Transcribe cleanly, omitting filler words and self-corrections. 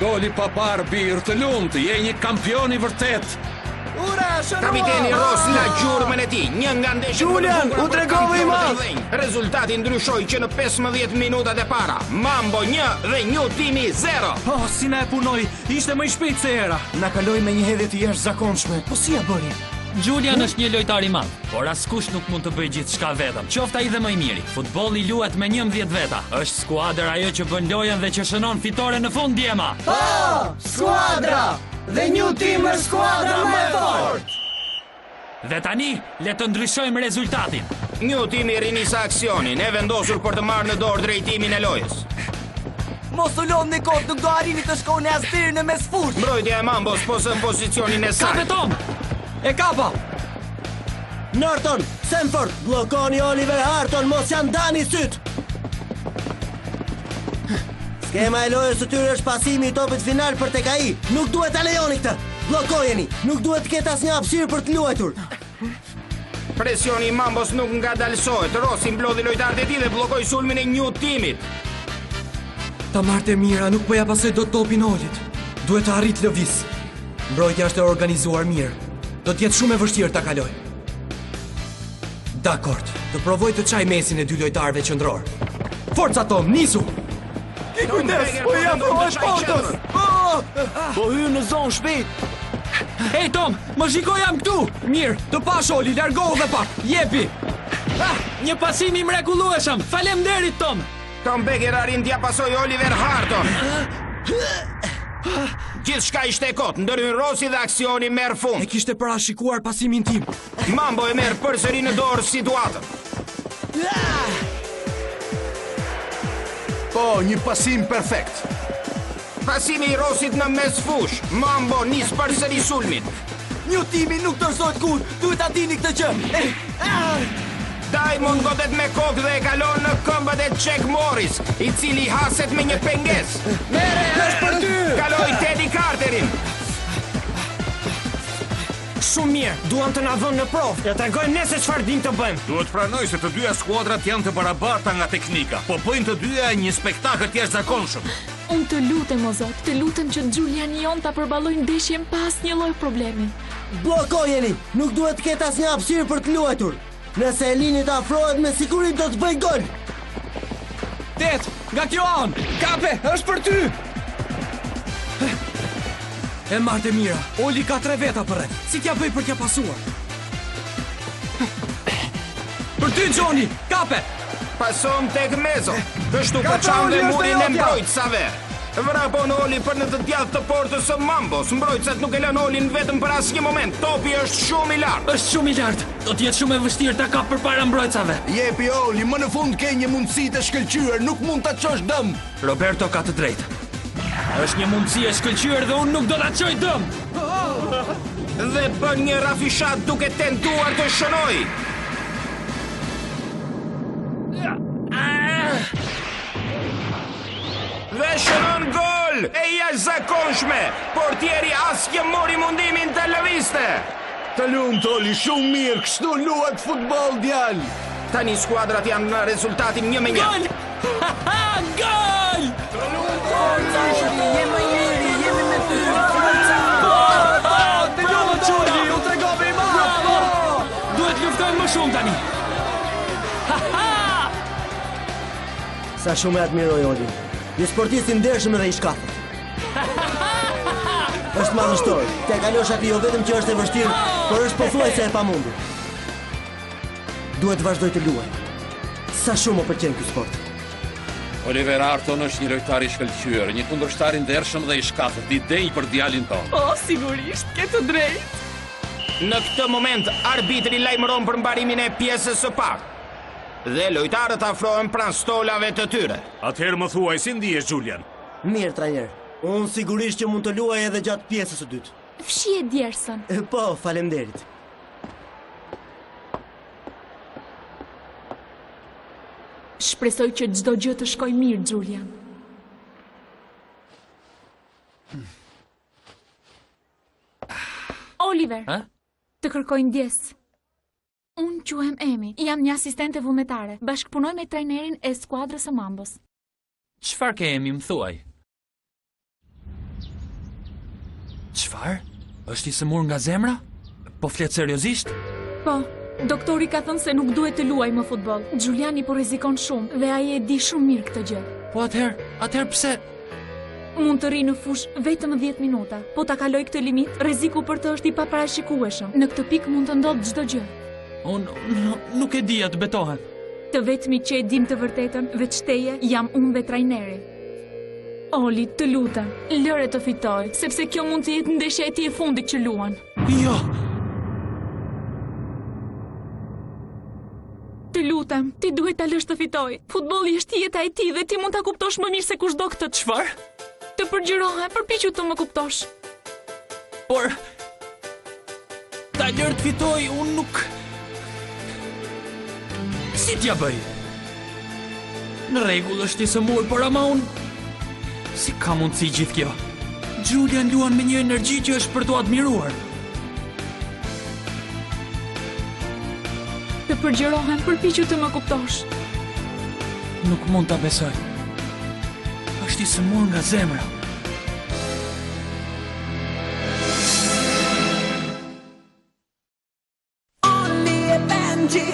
Goli pa parë birë të lumt, je një kampion i vërtet. Ura, shënua! Kapiteni Ross la gjurmën e tij, një nga ndeshjet Julian, u tregove i madh. Rezultati ndryshoi që në 15 minutat e para, Mambo 1 dhe New Timi 0. Oh, si na e punoi, ishte më i shpejt se era. Na kaloi me një hedhje të jashtëzakonshme. Po si ja bëri? Julian është një lojtar i madh, por askush nuk mund të bëjë gjithçka vetëm. Qoftë ai dhe më i miri. Futbolli luhet me 11 veta. Është skuadër ajo që bën lojën dhe që shënon fitore në fund djema. Po, skuadra! Dhe New Team është skuadra më e fortë. Dhe tani, le të ndryshojmë rezultatin. New Timi rinisa aksionin, e vendosur për të marrë në dorë drejtimin e lojës. Mos u lodhni kot, nuk do arrini të shkoni as deri në mesfurt. Mbrojtja e Mambos posë në pozicionin e saj. Kape Tom! E kapa! Norton, Sanford, blokoni Oliver Harton, mos janë dani syt! Skema e lojës së tyre është pasimi i topit final për tek ai. Nuk duhet ta lejoni këtë. Bllokojeni. Nuk duhet të ketë asnjë hapësirë për të luajtur. Presioni i Mambos nuk ngadalsohet. Rossi mblodhi lojtarët e tij dhe bllokoi sulmin e New Timit. Ta marrë e mira, nuk po ja pasoj dot topin Olit. Duhet të arrit lëviz. Mbrojtja është e organizuar mirë. Do t'jetë shumë e vështirë ta kaloj. Dakord, të provoj të çaj mesin e dy lojtarëve qendror. Forca Tom, nisu! Ki kujdes, po jam për portës! Po hyr në zonë shpejt! Hey Tom, më shiko jam këtu! Mirë, të pash Oli, largohu dhe pak, jepi! Një pasim i mrekullueshëm. Faleminderit Tom. Tom Becker arrin t'ia pasojë Oliver Harton. Gjithçka ishte e kot, ndërhyn Rossi dhe aksioni merr fund. E kishte parashikuar pasimin tim. Mambo e merr përsëri në dorë situatën. Po, një pasim perfekt. Pasimi i Rossit në mes fush. Mambo nis përsëri sulmin. New Timi nuk dorëzohet kur, duhet ta dini këtë gjë. Diamond godet me kokë dhe e kalon në këmbët e Jack Morris, i cili haset me një pengesë. Është për ty! Kaloi Teddy Carterin. Shumë mirë, duam të na vënë në provë. Ja tregojmë ne se çfarë dim të bëjmë. Duhet pranoj se të dyja skuadrat janë të barabarta nga teknika, po bëjnë të dyja një spektakël të jashtëzakonshëm. Unë të lutem o Zot, të lutem që Julian jon ta përballojë ndeshjen pa asnjë lloj problemi. Bllokojeni, nuk duhet të ketë asnjë hapësirë për të luajtur. Nëse Elini të afrohet me siguri do të bëj gol. Tet, nga kjo anë! Kape, është për ty! E marrë e mira, Oli ka 3 veta për rreth. Si t'ja bëj për t'ja pasuar? Për ty, Johnny, kape! Pason tek Mezo. Kështu përçan dhe murin e mbrojtësave. Vrapon Oli për në të djathtë të portës së Mambos. Mbrojtësat nuk e lën Olin vetëm për asnjë moment. Topi është shumë i lartë. Është shumë i lartë. Do të jetë shumë e vështirë ta kap përpara mbrojtësave. Jepi Oli, më në fund ke një mundësi të shkëlqyer, nuk mund ta çosh dëm. Roberto ka të drejtë. Është një mundësi e shkëlqyer dhe unë nuk do ta çoj dëm. Dhe bën një rafishat duke tentuar të shënojë. Dhe shënon gol e jashtëzakonshme. Portieri asnjë mori mundimin të lëvizte. Të lumt Oli, shumë mirë, kështu luhet futboll djal. Tani skuadrat janë në rezultatin 1-1. Gol! Gol! Të lumt Oli, jemi mirë, jemi me ty. Të lumt Oli, u tregove i madh. Duhet luftojmë më shumë tani. Sa shumë e admiroj Oli. Një sportist i ndershëm edhe i shkafët. Është madhështor. T'ja kalosh aty jo vetëm që është e vështirë, por është pothuajse e pamundur. Duhet të vazhdoj të luaj. Sa shumë më pëlqen ky sport. Oliver Harton është një lojtar i shkëlqyer, një kundërshtar i ndershëm dhe i shkafët, i denj për djalin tonë. Oh, sigurisht, ke të drejtë. Në këtë moment arbitri lajmëron për mbarimin e pjesës së parë. Dhe lojtarët afrohen pranë stolave të tyre. Atëherë më thuaj, si ndihesh Julian? Mirë, trajner. Unë sigurisht që mund të luaj edhe gjatë pjesës së dytë. Fshije djersën. Po, faleminderit. Shpresoj që çdo gjë të shkojë mirë, Julian. Oliver, të kërkoj ndjes. Unë quhem Emi, jam një asistente vullnetare. Bashkëpunoj me trajnerin e skuadrës së Mambos. Çfarë ke Emi, më thuaj? Çfarë? Është i sëmur nga zemra? Po flet seriozisht? Po, doktori ka thënë se nuk duhet të luaj më futboll. Giuliani po rrezikon shumë dhe ai e di shumë mirë këtë gjë. Po atëherë pse? Mund të rri në fush vetëm 10 minuta. Po ta kaloj këtë limit, rreziku për të është i paparashikueshëm. Në këtë pikë mund të ndodhë çdo gjë. Unë nuk e dija të betohem. Të vetmi që e dim të vërtetën, veç teje, jam unë dhe trajneri. Oli, të lutem, lëre të fitoj, sepse kjo mund të jetë ndeshja e tij e fundit që luan. Jo! Të lutem, ti duhet ta lësh të fitoj. Futbolli është jeta e tij dhe ti mund ta kuptosh më mirë se kushdo këtë. Çfarë? Të përgjërohe, përpiqu të më kuptosh. Por ta lër të fitoj, unë nuk... Si t'ja bëj? Në rregull është i sëmur, por ama unë... Si ka mundësi gjithë kjo? Julian luan me një energji që është për t'u admiruar. Të përgjërohem, përpiqu të më kuptosh. Nuk mund ta besoj. Është i sëmur nga zemra. Only a Benji.